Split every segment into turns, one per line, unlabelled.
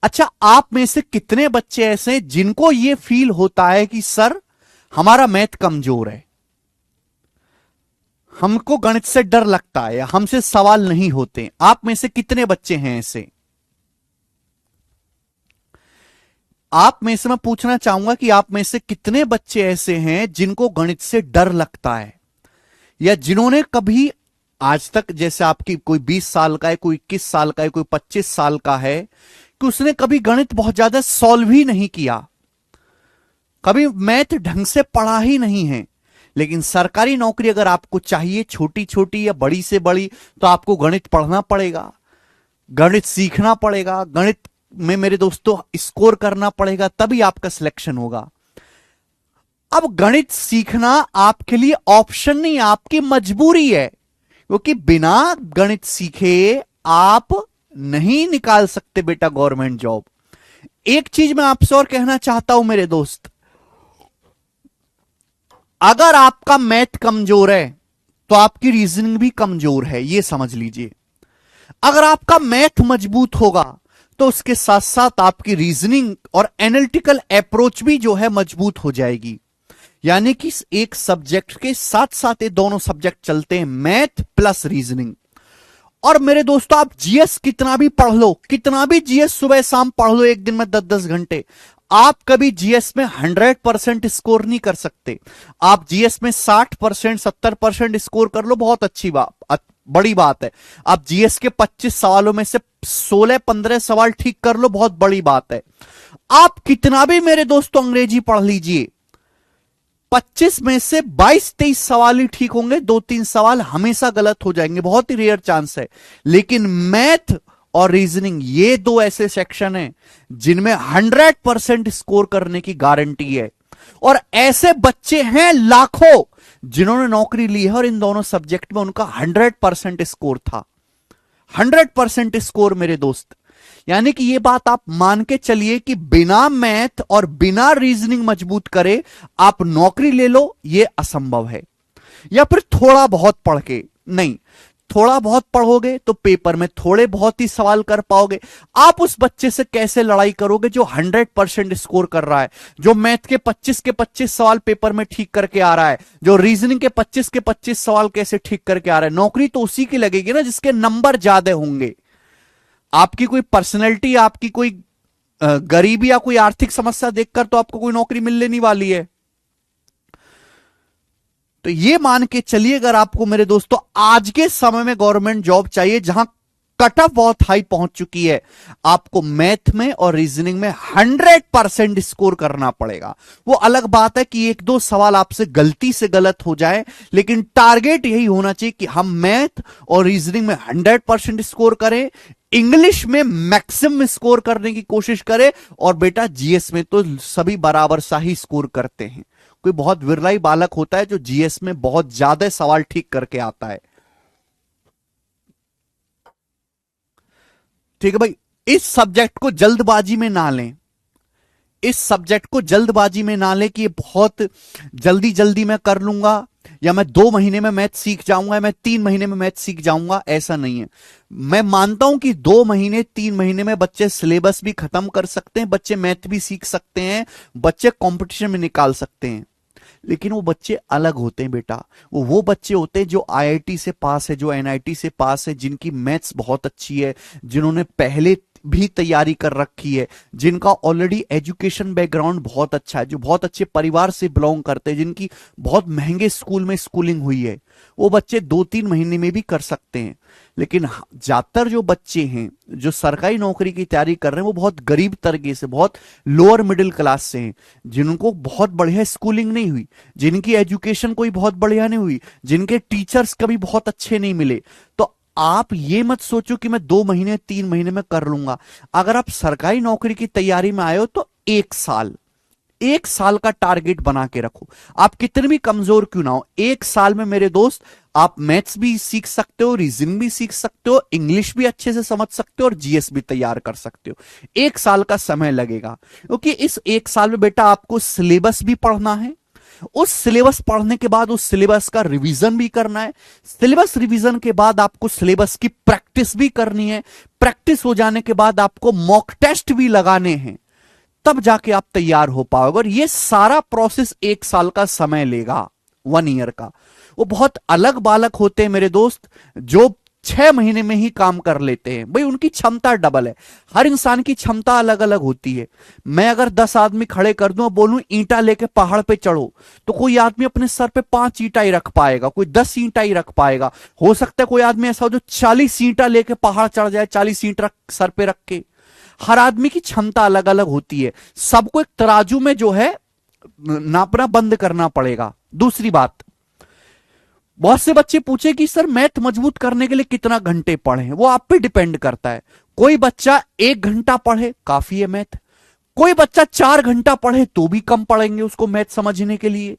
अच्छा, आप में से कितने बच्चे ऐसे हैं जिनको यह फील होता है कि सर हमारा मैथ कमजोर है, हमको गणित से डर लगता है, हमसे सवाल नहीं होते? आप में से कितने बच्चे हैं ऐसे? आप में से मैं पूछना चाहूंगा कि आप में से कितने बच्चे ऐसे हैं जिनको गणित से डर लगता है, या जिन्होंने कभी आज तक, जैसे आपकी कोई 20 साल का है, कोई 21 साल का है, कोई 25 साल का है, कि उसने कभी गणित बहुत ज्यादा सॉल्व ही नहीं किया, कभी मैथ ढंग से पढ़ा ही नहीं है, लेकिन सरकारी नौकरी अगर आपको चाहिए, छोटी छोटी या बड़ी से बड़ी, तो आपको गणित पढ़ना पड़ेगा, गणित सीखना पड़ेगा, गणित में मेरे दोस्तों स्कोर करना पड़ेगा, तभी आपका सिलेक्शन होगा। अब गणित सीखना आपके लिए ऑप्शन नहीं, आपकी मजबूरी है, क्योंकि बिना गणित सीखे आप नहीं निकाल सकते बेटा गवर्नमेंट जॉब। एक चीज मैं आपसे और कहना चाहता हूं मेरे दोस्त, अगर आपका मैथ कमजोर है तो आपकी रीजनिंग भी कमजोर है, यह समझ लीजिए। अगर आपका मैथ मजबूत होगा तो उसके साथ साथ आपकी रीजनिंग और एनालिटिकल अप्रोच भी जो है मजबूत हो जाएगी। यानी कि एक सब्जेक्ट के साथ साथ ये दोनों सब्जेक्ट चलते हैं, मैथ प्लस रीजनिंग। और मेरे दोस्तों, आप जीएस कितना भी पढ़ लो, कितना भी जीएस सुबह शाम पढ़ लो, एक दिन में 10-10 घंटे, आप कभी जीएस में 100% स्कोर नहीं कर सकते। आप जीएस में 60%, 70% स्कोर कर लो, बहुत अच्छी बात, बड़ी बात है। आप जीएस के 25 सवालों में से 16-15 सवाल ठीक कर लो, बहुत बड़ी बात है। आप कितना भी मेरे दोस्तों अंग्रेजी पढ़ लीजिए, 25 में से 22-23 सवाल ही ठीक होंगे, 2-3 सवाल हमेशा गलत हो जाएंगे, बहुत ही रेयर चांस है। लेकिन मैथ और रीजनिंग, ये दो ऐसे सेक्शन हैं जिनमें 100% स्कोर करने की गारंटी है। और ऐसे बच्चे हैं लाखों जिन्होंने नौकरी ली है और इन दोनों सब्जेक्ट में उनका 100% स्कोर था। 100% स्कोर मेरे दोस्त, यानी कि यह बात आप मान के चलिए कि बिना मैथ और बिना रीजनिंग मजबूत करे आप नौकरी ले लो, यह असंभव है। या फिर थोड़ा बहुत पढ़ के नहीं, थोड़ा बहुत पढ़ोगे तो पेपर में थोड़े बहुत ही सवाल कर पाओगे। आप उस बच्चे से कैसे लड़ाई करोगे जो 100% स्कोर कर रहा है, जो मैथ के 25 के 25 सवाल पेपर में ठीक करके आ रहा है, जो रीजनिंग के 25 के 25 सवाल कैसे ठीक करके आ रहा है? नौकरी तो उसी की लगेगी ना जिसके नंबर ज्यादा होंगे। आपकी कोई पर्सनैलिटी, आपकी कोई गरीबी या कोई आर्थिक समस्या देखकर तो आपको कोई नौकरी मिलने नहीं वाली है। तो ये मान के चलिए, अगर आपको मेरे दोस्तों आज के समय में गवर्नमेंट जॉब चाहिए जहां कट ऑफ बहुत हाई पहुंच चुकी है, आपको मैथ में और रीजनिंग में 100% स्कोर करना पड़ेगा। वो अलग बात है कि एक दो सवाल आपसे गलती से गलत हो जाए, लेकिन टारगेट यही होना चाहिए कि हम मैथ और रीजनिंग में 100% स्कोर करें, इंग्लिश में मैक्सिमम स्कोर करने की कोशिश करें, और बेटा जीएस में तो सभी बराबर सा ही स्कोर करते हैं। कोई बहुत विरला ही बालक होता है जो जीएस में बहुत ज्यादा सवाल ठीक करके आता है। ठीक है भाई, इस सब्जेक्ट को जल्दबाजी में ना लें, इस सब्जेक्ट को जल्दबाजी में ना लें कि ये बहुत जल्दी जल्दी मैं कर लूंगा, या मैं 2 महीने में मैथ सीख जाऊंगा, मैं 3 महीने में मैथ सीख जाऊंगा। ऐसा नहीं है। मैं मानता हूं कि 2 महीने 3 महीने में बच्चे सिलेबस भी खत्म कर सकते हैं, बच्चे मैथ भी सीख सकते हैं, बच्चे कंपटीशन में निकाल सकते हैं। लेकिन वो बच्चे अलग होते हैं बेटा, वो बच्चे होते हैं जो आईआईटी से पास है, जो एनआईटी से पास है, जिनकी मैथ्स बहुत अच्छी है, जिन्होंने पहले भी तैयारी कर रखी है, जिनका ऑलरेडी एजुकेशन बैकग्राउंड बहुत अच्छा है, जो बहुत अच्छे परिवार से बिलोंग करते हैं, जिनकी बहुत महंगे स्कूल में स्कूलिंग हुई है, वो बच्चे 2-3 महीने में भी कर सकते हैं। लेकिन ज्यादातर जो बच्चे हैं जो सरकारी नौकरी की तैयारी कर रहे हैं, वो बहुत गरीब तरीके से, बहुत लोअर मिडिल क्लास से हैं, जिनको बहुत बढ़िया स्कूलिंग नहीं हुई, जिनकी एजुकेशन कोई बहुत बढ़िया नहीं हुई, जिनके टीचर्स कभी बहुत अच्छे नहीं मिले। तो आप ये मत सोचो कि मैं 2 महीने 3 महीने में कर लूंगा। अगर आप सरकारी नौकरी की तैयारी में आए हो तो 1 साल का टारगेट बना के रखो। आप कितने भी कमजोर क्यों ना हो, 1 साल में मेरे दोस्त आप मैथ्स भी सीख सकते हो, रीजनिंग भी सीख सकते हो, इंग्लिश भी अच्छे से समझ सकते हो और जीएस भी तैयार कर सकते हो। 1 साल का समय लगेगा, क्योंकि इस 1 साल में बेटा आपको सिलेबस भी पढ़ना है, उस सिलेबस पढ़ने के बाद उस सिलेबस का रिवीजन भी करना है। सिलेबस रिवीजन के बाद आपको सिलेबस की प्रैक्टिस भी करनी है। प्रैक्टिस हो जाने के बाद आपको मॉक टेस्ट भी लगाने हैं, तब जाके आप तैयार हो पाओगे। और ये सारा प्रोसेस 1 साल का समय लेगा, 1 ईयर का। वो बहुत अलग बालक होते हैं मेरे दोस्त, जो 6 महीने में ही काम कर लेते हैं। भाई उनकी क्षमता डबल है। हर इंसान की क्षमता अलग अलग होती है। मैं अगर 10 आदमी खड़े कर दूं और बोलूं ईंटा लेके पहाड़ पे चढ़ो, तो कोई आदमी अपने सर पे 5 ईंटा ही रख पाएगा, कोई 10 ईंटा ही रख पाएगा। हो सकता है कोई आदमी ऐसा हो जो 40 ईंटा लेके पहाड़ चढ़ जाए, 40 ईंट सर पे रख के। हर आदमी की क्षमता अलग अलग होती है। सबको एक तराजू में जो है नापना बंद करना पड़ेगा। दूसरी बात, बहुत से बच्चे पूछे कि सर मैथ मजबूत करने के लिए कितना घंटे पढ़े, वो आप पे डिपेंड करता है। कोई बच्चा 1 घंटा पढ़े काफी है मैथ, कोई बच्चा 4 घंटा पढ़े तो भी कम पढ़ेंगे उसको मैथ समझने के लिए,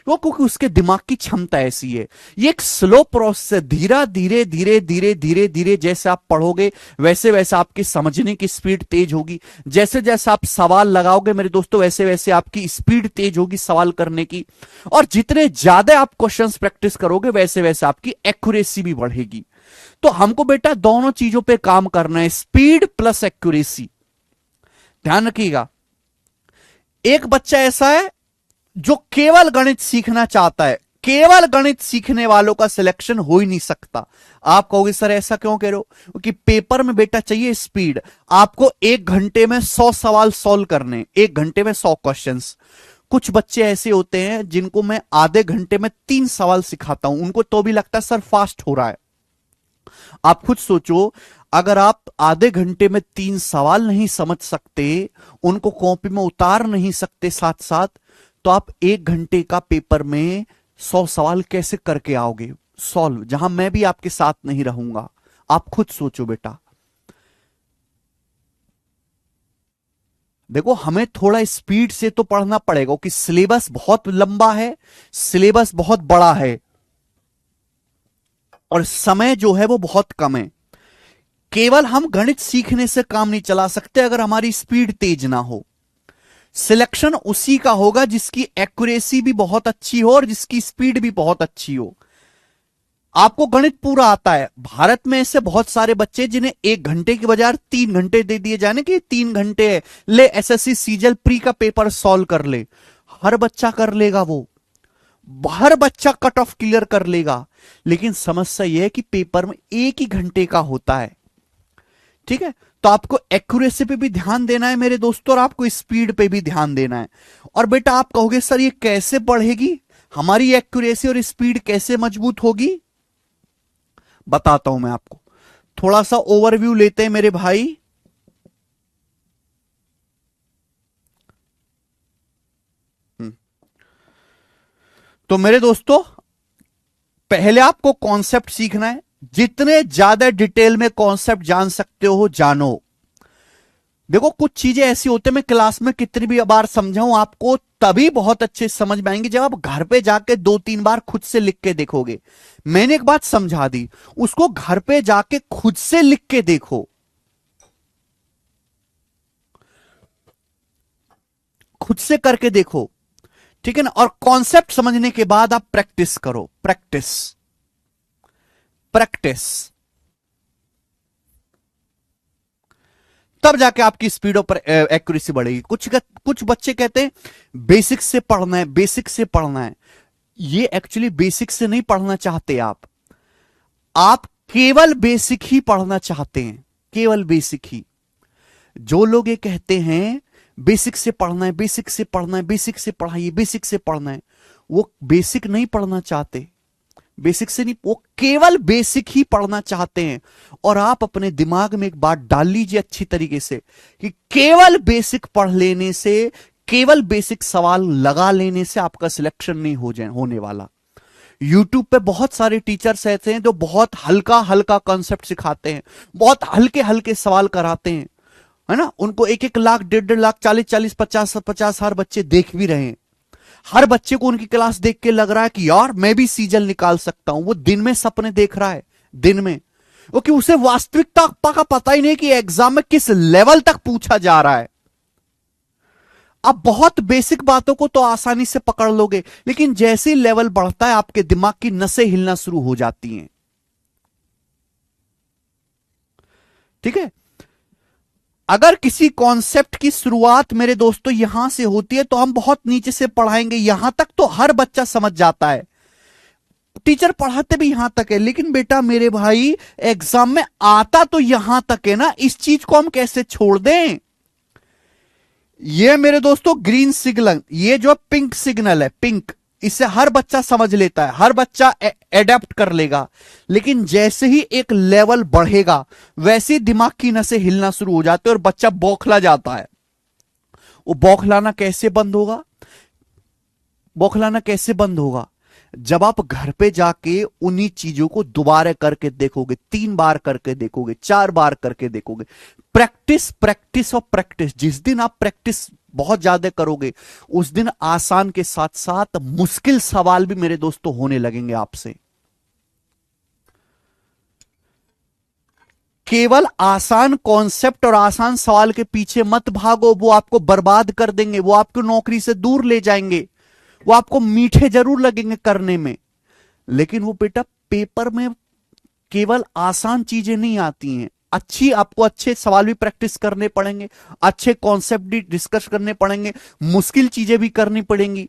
वो क्योंकि उसके दिमाग की क्षमता ऐसी है। ये एक स्लो प्रोसेस है, धीरे धीरे धीरे धीरे धीरे धीरे जैसे आप पढ़ोगे वैसे वैसे आपकी समझने की स्पीड तेज होगी। जैसे जैसे आप सवाल लगाओगे मेरे दोस्तों, वैसे वैसे आपकी स्पीड तेज होगी सवाल करने की। और जितने ज्यादा आप क्वेश्चंस प्रैक्टिस करोगे वैसे वैसे आपकी एक्यूरेसी भी बढ़ेगी। तो हमको बेटा दोनों चीजों पे काम करना है, स्पीड प्लस एक्यूरेसी। ध्यान रखिएगा। एक बच्चा ऐसा है जो केवल गणित सीखना चाहता है, केवल गणित सीखने वालों का सिलेक्शन हो ही नहीं सकता। आप कहोगे सर ऐसा क्यों कह रहे हो? क्योंकि पेपर में बेटा चाहिए स्पीड। आपको 1 घंटे में 100 सवाल सॉल्व करने, 1 घंटे में 100 क्वेश्चंस। कुछ बच्चे ऐसे होते हैं जिनको मैं आधे घंटे में 3 सवाल सिखाता हूं, उनको तो भी लगता है सर फास्ट हो रहा है। आप खुद सोचो, अगर आप आधे घंटे में 3 सवाल नहीं समझ सकते, उनको कॉपी में उतार नहीं सकते साथ साथ, तो आप 1 घंटे का पेपर में 100 सवाल कैसे करके आओगे सॉल्व, जहां मैं भी आपके साथ नहीं रहूंगा? आप खुद सोचो बेटा। देखो हमें थोड़ा स्पीड से तो पढ़ना पड़ेगा कि सिलेबस बहुत लंबा है, सिलेबस बहुत बड़ा है और समय जो है वो बहुत कम है। केवल हम गणित सीखने से काम नहीं चला सकते अगर हमारी स्पीड तेज ना हो। सिलेक्शन उसी का होगा जिसकी एक्यूरेसी भी बहुत अच्छी हो और जिसकी स्पीड भी बहुत अच्छी हो। आपको गणित पूरा आता है, भारत में ऐसे बहुत सारे बच्चे जिन्हें 1 घंटे की बजाय 3 घंटे दे दिए जाने कि 3 घंटे है, ले एसएससी सीजीएल प्री का पेपर सॉल्व कर ले। हर बच्चा कर लेगा, वो हर बच्चा कट ऑफ क्लियर कर लेगा। लेकिन समस्या यह है कि पेपर में 1 ही घंटे का होता है। ठीक है, तो आपको एक्यूरेसी पे भी ध्यान देना है मेरे दोस्तों, और आपको स्पीड पे भी ध्यान देना है। और बेटा आप कहोगे सर ये कैसे बढ़ेगी, हमारी एक्यूरेसी और स्पीड कैसे मजबूत होगी? बताता हूं मैं आपको। थोड़ा सा ओवरव्यू लेते हैं मेरे भाई। तो मेरे दोस्तों पहले आपको कॉन्सेप्ट सीखना है। जितने ज्यादा डिटेल में कॉन्सेप्ट जान सकते हो जानो। देखो कुछ चीजें ऐसी होती है, मैं क्लास में कितनी भी बार समझाऊं आपको तभी बहुत अच्छे समझ में आएंगे जब आप घर पे जाके 2-3 बार खुद से लिख के देखोगे। मैंने एक बात समझा दी, उसको घर पे जाके खुद से लिख के देखो, खुद से करके देखो, ठीक है ना। और कॉन्सेप्ट समझने के बाद आप प्रैक्टिस करो, प्रैक्टिस प्रैक्टिस, तब जाके आपकी स्पीड और एक्यूरेसी बढ़ेगी। कुछ बच्चे कहते हैं बेसिक से पढ़ना है, बेसिक से पढ़ना है। ये एक्चुअली बेसिक से नहीं पढ़ना चाहते आप केवल बेसिक ही पढ़ना चाहते हैं, केवल बेसिक ही। जो लोग ये कहते हैं बेसिक से पढ़ना है, बेसिक से पढ़ना है, बेसिक से पढ़ाइए, बेसिक से पढ़ना है, वो बेसिक नहीं पढ़ना चाहते। बेसिक से नहीं, वो केवल बेसिक ही पढ़ना चाहते हैं। और आप अपने दिमाग में एक बात डाल लीजिए अच्छी तरीके से कि केवल बेसिक पढ़ लेने से, केवल बेसिक सवाल लगा लेने से आपका सिलेक्शन नहीं होने वाला। यूट्यूब पे बहुत सारे टीचर्स ऐसे हैं जो बहुत हल्का हल्का कॉन्सेप्ट सिखाते हैं, बहुत हल्के हल्के सवाल कराते हैं, है ना। उनको 1-1 लाख, 1.5 लाख, 40-40, 50-50 हज़ार बच्चे देख भी रहे हैं। हर बच्चे को उनकी क्लास देख के लग रहा है कि यार मैं भी सीजल निकाल सकता हूं। वो दिन में सपने देख रहा है, दिन में, क्योंकि उसे वास्तविकता का पता ही नहीं कि एग्जाम में किस लेवल तक पूछा जा रहा है। आप बहुत बेसिक बातों को तो आसानी से पकड़ लोगे, लेकिन जैसे ही लेवल बढ़ता है आपके दिमाग की नसें हिलना शुरू हो जाती हैं। ठीक है, अगर किसी कॉन्सेप्ट की शुरुआत मेरे दोस्तों यहां से होती है तो हम बहुत नीचे से पढ़ाएंगे, यहां तक तो हर बच्चा समझ जाता है, टीचर पढ़ाते भी यहां तक है, लेकिन बेटा मेरे भाई एग्जाम में आता तो यहां तक है ना, इस चीज को हम कैसे छोड़ दें। ये मेरे दोस्तों ग्रीन सिग्नल, ये जो पिंक सिग्नल है, पिंक, इसे हर बच्चा समझ लेता है, हर बच्चा एडेप्ट कर लेगा, लेकिन जैसे ही एक लेवल बढ़ेगा वैसे ही दिमाग की नसें हिलना शुरू हो जाते हैं और बच्चा बौखला जाता है। वो बौखलाना कैसे बंद होगा? बौखलाना कैसे बंद होगा? जब आप घर पे जाके उन्हीं चीजों को दोबारा करके देखोगे, 3 बार करके देखोगे, 4 बार करके देखोगे। प्रैक्टिस, प्रैक्टिस और प्रैक्टिस। जिस दिन आप प्रैक्टिस बहुत ज्यादा करोगे उस दिन आसान के साथ साथ मुश्किल सवाल भी मेरे दोस्तों होने लगेंगे आपसे। केवल आसान कॉन्सेप्ट और आसान सवाल के पीछे मत भागो, वो आपको बर्बाद कर देंगे, वो आपको नौकरी से दूर ले जाएंगे, वो आपको मीठे जरूर लगेंगे करने में, लेकिन वो बेटा पेपर में केवल आसान चीजें नहीं आती हैं। आपको अच्छे सवाल भी प्रैक्टिस करने पड़ेंगे, अच्छे कॉन्सेप्ट भी डिस्कस करने पड़ेंगे, मुश्किल चीजें भी करनी पड़ेंगी।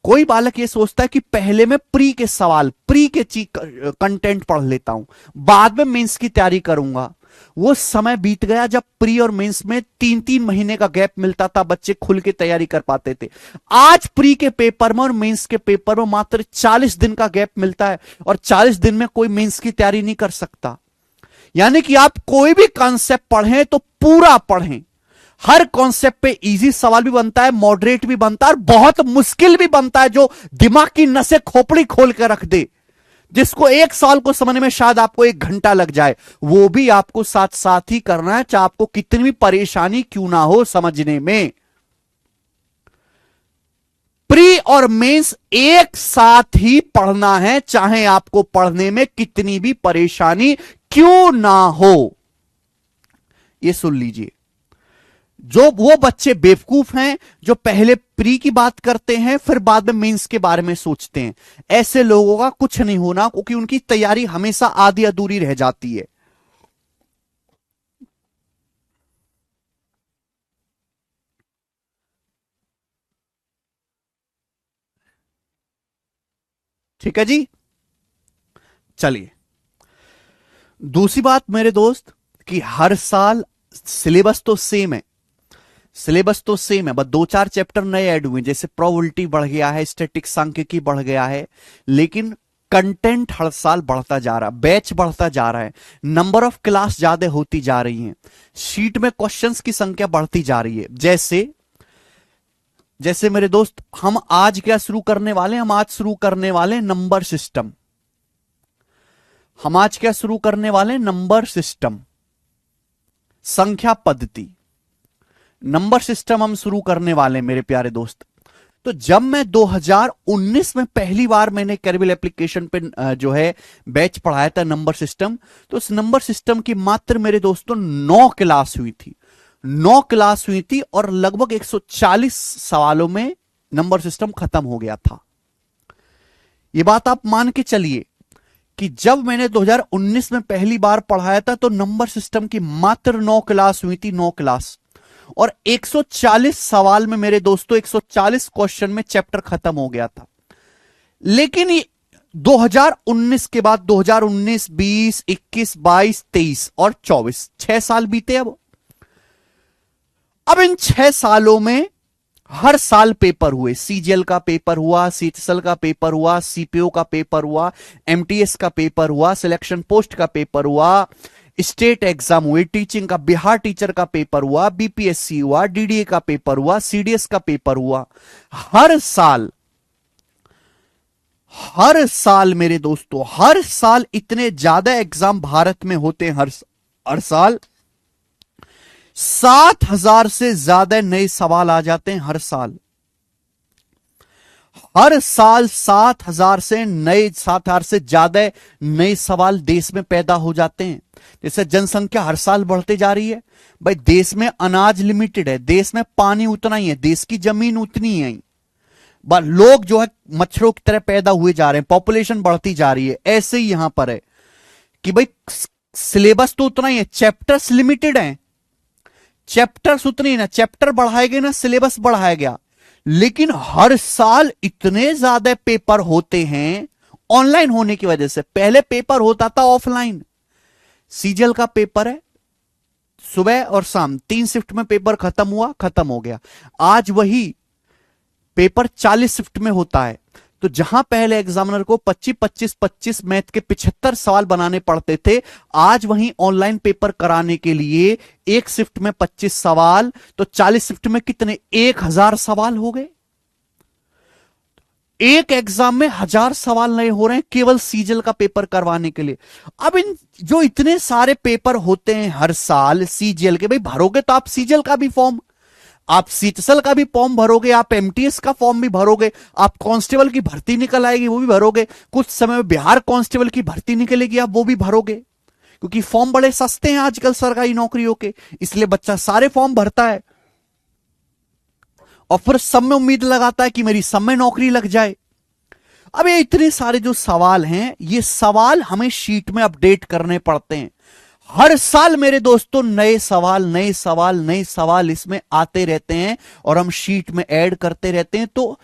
कोई बालक ये सोचता है कि पहले मैं प्री के सवाल, प्री के कंटेंट पढ़ लेता हूं, बाद में मेंस की तैयारी करूंगा। वो समय बीत गया जब प्री और मेंस में 3-3 महीने का गैप मिलता था, बच्चे खुल के तैयारी कर पाते थे। आज प्री के पेपर में और मेंस के पेपर में मात्र 40 दिन का गैप मिलता है, और 40 दिन में कोई मेंस की तैयारी नहीं कर सकता। यानी कि आप कोई भी कॉन्सेप्ट पढ़ें तो पूरा पढ़ें। हर कॉन्सेप्ट पे इजी सवाल भी बनता है, मॉडरेट भी बनता है, और बहुत मुश्किल भी बनता है जो दिमाग की नसें खोपड़ी खोल कर रख दे, जिसको 1 साल को समझने में शायद आपको 1 घंटा लग जाए। वो भी आपको साथ साथ ही करना है, चाहे आपको कितनी भी परेशानी क्यों ना हो समझने में। प्री और मेंस एक साथ ही पढ़ना है, चाहे आपको पढ़ने में कितनी भी परेशानी क्यों ना हो। ये सुन लीजिए, जो वो बच्चे बेवकूफ हैं जो पहले प्री की बात करते हैं फिर बाद में मेंस के बारे में सोचते हैं, ऐसे लोगों का कुछ नहीं होना, क्योंकि उनकी तैयारी हमेशा आधी अधूरी रह जाती है। ठीक है जी, चलिए दूसरी बात मेरे दोस्त, कि हर साल सिलेबस तो सेम है, सिलेबस तो सेम है, बस 2-4 चैप्टर नए ऐड हुए, जैसे प्रोबेबिलिटी बढ़ गया है, स्टैटिक्स सांख्यिकी बढ़ गया है, लेकिन कंटेंट हर साल बढ़ता जा रहा है, बैच बढ़ता जा रहा है, नंबर ऑफ क्लास ज्यादा होती जा रही हैं, शीट में क्वेश्चंस की संख्या बढ़ती जा रही है। जैसे जैसे मेरे दोस्त, हम आज क्या शुरू करने वाले हैं? हम आज शुरू करने वाले हैं नंबर सिस्टम। हम आज क्या शुरू करने वाले हैं? नंबर सिस्टम, संख्या पद्धति, नंबर सिस्टम हम शुरू करने वाले हैं मेरे प्यारे दोस्त। तो जब मैं 2019 में पहली बार मैंने कैरिबल एप्लीकेशन पे जो है बैच पढ़ाया था नंबर सिस्टम, तो उस नंबर सिस्टम की मात्र मेरे दोस्तों 9 क्लास हुई थी, 9 क्लास हुई थी, और लगभग 140 सवालों में नंबर सिस्टम खत्म हो गया था। यह बात आप मान के चलिए कि जब मैंने 2019 में पहली बार पढ़ाया था तो नंबर सिस्टम की मात्र 9 क्लास हुई थी, 9 क्लास, और 140 सवाल में मेरे दोस्तों 140 क्वेश्चन में चैप्टर खत्म हो गया था। लेकिन 2019 के बाद 2019, 20, 21, 22, 23 और 24, 6 साल बीते। अब इन 6 सालों में हर साल पेपर हुए, सीजीएल का पेपर हुआ, सीटीएसएल का पेपर हुआ, सीपीओ का पेपर हुआ, एमटीएस का पेपर हुआ, सिलेक्शन पोस्ट का पेपर हुआ, स्टेट एग्जाम हुए, टीचिंग का, बिहार टीचर का पेपर हुआ, बीपीएससी हुआ, डीडीए का पेपर हुआ, सीडीएस का पेपर हुआ। हर साल मेरे दोस्तों, हर साल इतने ज्यादा एग्जाम भारत में होते हैं, हर साल 7,000 से ज्यादा नए सवाल आ जाते हैं हर साल। हर साल 7,000 से ज्यादा नए सवाल देश में पैदा हो जाते हैं। जैसे जनसंख्या हर साल बढ़ते जा रही है, भाई देश में अनाज लिमिटेड है, देश में पानी उतना ही है, देश की जमीन उतनी है, लोग जो है मच्छरों की तरह पैदा हुए जा रहे हैं, पॉपुलेशन बढ़ती जा रही है। ऐसे ही यहां पर है कि भाई सिलेबस तो उतना ही है, चैप्टर्स लिमिटेड हैं, चैप्टर्स उतने ही ना, चैप्टर बढ़ाए गए ना, सिलेबस बढ़ाया गया, लेकिन हर साल इतने ज्यादा पेपर होते हैं ऑनलाइन होने की वजह से। पहले पेपर होता था ऑफलाइन, सीजीएल का पेपर है सुबह और शाम 3 शिफ्ट में पेपर खत्म हुआ, खत्म हो गया। आज वही पेपर 40 शिफ्ट में होता है। तो जहां पहले एग्जामिनर को 25 मैथ के 75 सवाल बनाने पड़ते थे, आज वहीं ऑनलाइन पेपर कराने के लिए एक शिफ्ट में 25 सवाल, तो 40 शिफ्ट में कितने, 1000 सवाल हो गए। एक एग्जाम में 1000 सवाल नए हो रहे हैं केवल सीजीएल का पेपर करवाने के लिए। अब इन जो इतने सारे पेपर होते हैं हर साल सीजीएल के, भाई भरोगे तो आप सीजीएल का भी फॉर्म, आप सीटसल का भी फॉर्म भरोगे, आप एमटीएस का फॉर्म भी भरोगे, आप कांस्टेबल की भर्ती निकल आएगी वो भी भरोगे, कुछ समय में बिहार कांस्टेबल की भर्ती निकलेगी आप वो भी भरोगे, क्योंकि फॉर्म बड़े सस्ते हैं आजकल सरकारी नौकरियों के, इसलिए बच्चा सारे फॉर्म भरता है और फिर सब में उम्मीद लगाता है कि मेरी सब में नौकरी लग जाए। अब ये इतने सारे जो सवाल हैं, ये सवाल हमें शीट में अपडेट करने पड़ते हैं। हर साल मेरे दोस्तों नए सवाल नए सवाल नए सवाल इसमें आते रहते हैं और हम शीट में ऐड करते रहते हैं। तो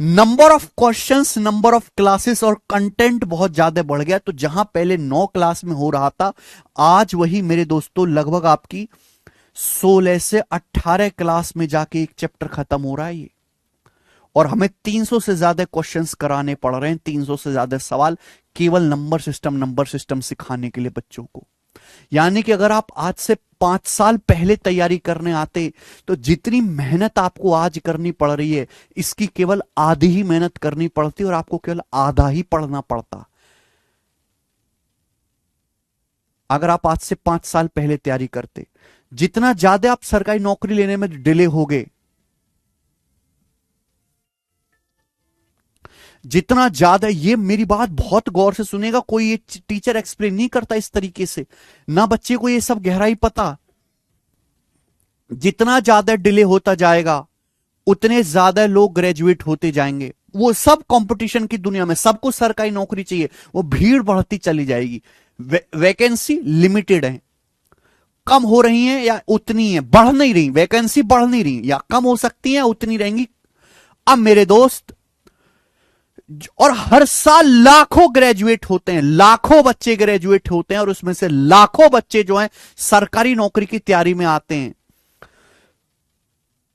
number of questions, number of classes और कंटेंट बहुत ज्यादा बढ़ गया। तो जहां पहले 9 क्लास में हो रहा था, आज वही मेरे दोस्तों लगभग आपकी 16 से 18 क्लास में जाके एक चैप्टर खत्म हो रहा है ये, और हमें 300 से ज्यादा क्वेश्चंस कराने पड़ रहे हैं, 300 से ज्यादा सवाल केवल नंबर सिस्टम सिखाने के लिए बच्चों को। यानी कि अगर आप आज से 5 साल पहले तैयारी करने आते तो जितनी मेहनत आपको आज करनी पड़ रही है, इसकी केवल आधी ही मेहनत करनी पड़ती और आपको केवल आधा ही पढ़ना पड़ता। अगर आप आज से 5 साल पहले तैयारी करते, जितना ज्यादा आप सरकारी नौकरी लेने में डिले होगे, जितना ज्यादा, ये मेरी बात बहुत गौर से सुनेगा, कोई ये टीचर एक्सप्लेन नहीं करता इस तरीके से, ना बच्चे को ये सब गहराई पता। जितना ज्यादा डिले होता जाएगा उतने ज्यादा लोग ग्रेजुएट होते जाएंगे। वो सब कंपटीशन की दुनिया में सबको सरकारी नौकरी चाहिए, वो भीड़ बढ़ती चली जाएगी। वैकेंसी लिमिटेड है, कम हो रही है या उतनी है, बढ़ नहीं रही, वैकेंसी बढ़ नहीं रही, या कम हो सकती है उतनी रहेंगी। अब मेरे दोस्त, और हर साल लाखों ग्रेजुएट होते हैं, लाखों बच्चे ग्रेजुएट होते हैं, और उसमें से लाखों बच्चे जो हैं सरकारी नौकरी की तैयारी में आते हैं।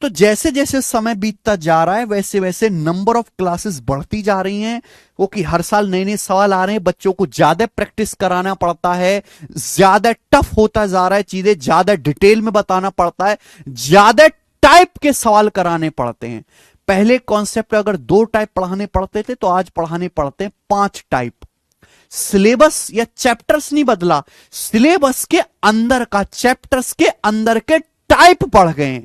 तो जैसे जैसे समय बीतता जा रहा है वैसे वैसे नंबर ऑफ क्लासेस बढ़ती जा रही हैं, वो कि हर साल नए नए सवाल आ रहे हैं, बच्चों को ज्यादा प्रैक्टिस कराना पड़ता है, ज्यादा टफ होता जा रहा है, चीजें ज्यादा डिटेल में बताना पड़ता है, ज्यादा टाइप के सवाल कराने पड़ते हैं। पहले कॉन्सेप्ट अगर 2 टाइप पढ़ाने पड़ते थे, तो आज पढ़ाने पड़ते हैं 5 टाइप। सिलेबस या चैप्टर्स नहीं बदला, सिलेबस के अंदर का, चैप्टर्स के अंदर के टाइप बढ़ गए,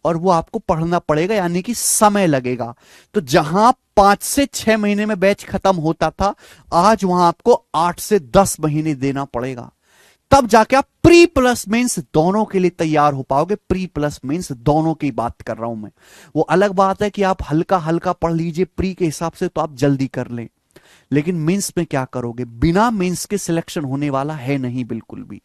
और वो आपको पढ़ना पड़ेगा, यानी कि समय लगेगा। तो जहां 5 से 6 महीने में बैच खत्म होता था, आज वहां आपको 8 से 10 महीने देना पड़ेगा, तब जाके आप प्री प्लस मेंस दोनों के लिए तैयार हो पाओगे। प्री प्लस मेंस दोनों की बात कर रहा हूं मैं। वो अलग बात है कि आप हल्का हल्का पढ़ लीजिए प्री के हिसाब से, तो आप जल्दी कर लें, लेकिन मेंस में क्या करोगे? बिना मेंस के सिलेक्शन होने वाला है नहीं, बिल्कुल भी।